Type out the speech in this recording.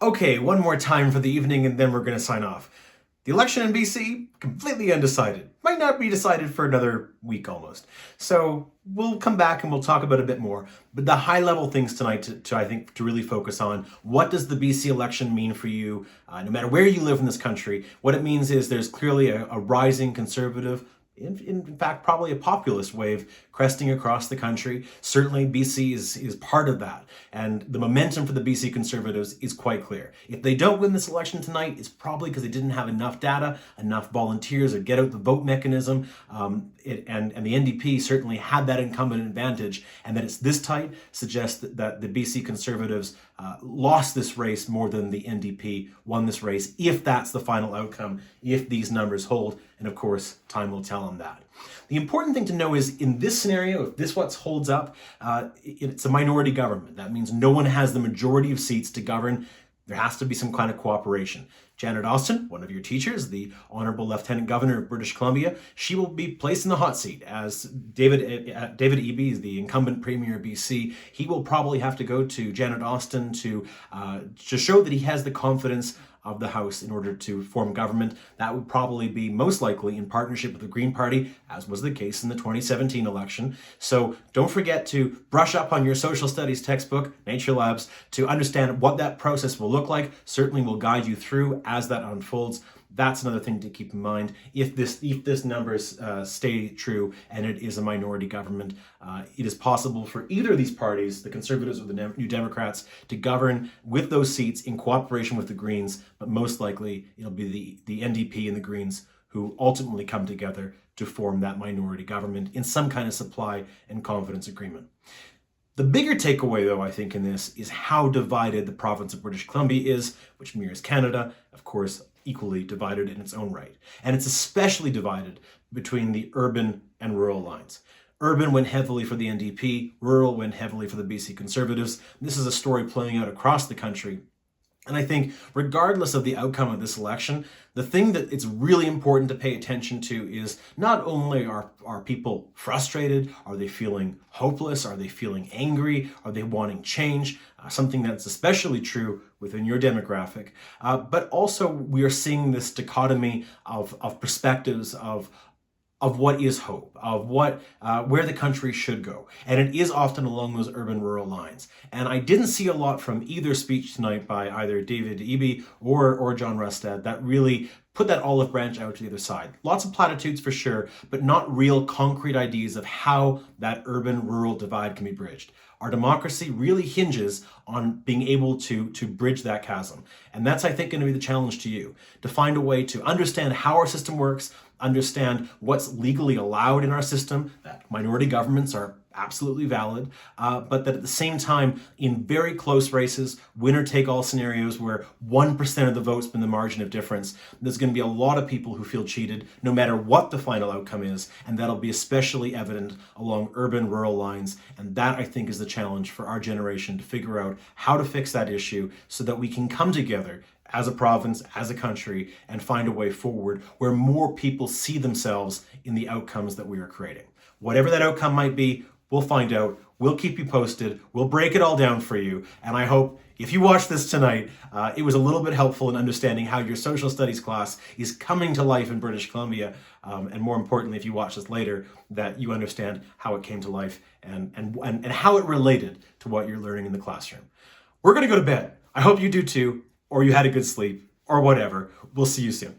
Okay, one more time for the evening and then we're going to sign off. The election in BC, completely undecided. Might not be decided for another week almost. So we'll come back and we'll talk about it a bit more. But the high level things tonight I think to really focus on, what does the BC election mean for you, no matter where you live in this country? What it means is there's clearly a rising conservative, in fact, probably a populist wave cresting across the country. Certainly BC is part of that. And the momentum for the BC Conservatives is quite clear. If they don't win this election tonight, it's probably because they didn't have enough data, enough volunteers, or get out the vote mechanism. And the NDP certainly had that incumbent advantage. And that it's this tight suggests that the BC Conservatives lost this race more than the NDP won this race, if that's the final outcome, if these numbers hold. And of course, time will tell on that. The important thing to know is, in this scenario, if this what holds up, it's a minority government. That means no one has the majority of seats to govern. There has to be some kind of cooperation. Janet Austin, one of your teachers, the Honorable Lieutenant Governor of British Columbia, she will be placed in the hot seat as David Eby, the incumbent Premier of BC. He will probably have to go to Janet Austin to show that he has the confidence of the House in order to form government. That would probably be most likely in partnership with the Green Party, as was the case in the 2017 election. So don't forget to brush up on your social studies textbook, Nature Labs, to understand what that process will look like. Certainly will guide you through as that unfolds. That's another thing to keep in mind. If this numbers stay true and it is a minority government, it is possible for either of these parties, the Conservatives or the New Democrats, to govern with those seats in cooperation with the Greens, but most likely it'll be the NDP and the Greens who ultimately come together to form that minority government in some kind of supply and confidence agreement. The bigger takeaway, though, I think in this is how divided the province of British Columbia is, which mirrors Canada, of course, equally divided in its own right. And it's especially divided between the urban and rural lines. Urban went heavily for the NDP, rural went heavily for the BC Conservatives. This is a story playing out across the country. And I think regardless of the outcome of this election, the thing that it's really important to pay attention to is not only are people frustrated, are they feeling hopeless, are they feeling angry, are they wanting change, something that's especially true within your demographic, but also we are seeing this dichotomy of perspectives of what is hope, of where the country should go. And it is often along those urban-rural lines. And I didn't see a lot from either speech tonight by either David Eby or John Rustad that really put that olive branch out to the other side. Lots of platitudes for sure, but not real concrete ideas of how that urban-rural divide can be bridged. Our democracy really hinges on being able to bridge that chasm. And that's, I think, going to be the challenge to you, to find a way to understand how our system works, understand what's legally allowed in our system, that minority governments are absolutely valid, but that at the same time, in very close races, winner-take-all scenarios where 1% of the vote's been the margin of difference, there's going to be a lot of people who feel cheated, no matter what the final outcome is, and that'll be especially evident along urban-rural lines, and that, I think, is the challenge for our generation, to figure out how to fix that issue so that we can come together as a province, as a country, and find a way forward where more people see themselves in the outcomes that we are creating. Whatever that outcome might be, we'll find out. We'll keep you posted. We'll break it all down for you. And I hope if you watch this tonight, it was a little bit helpful in understanding how your social studies class is coming to life in British Columbia. And more importantly, if you watch this later, that you understand how it came to life and how it related to what you're learning in the classroom. We're going to go to bed. I hope you do too, or you had a good sleep, or whatever. We'll see you soon.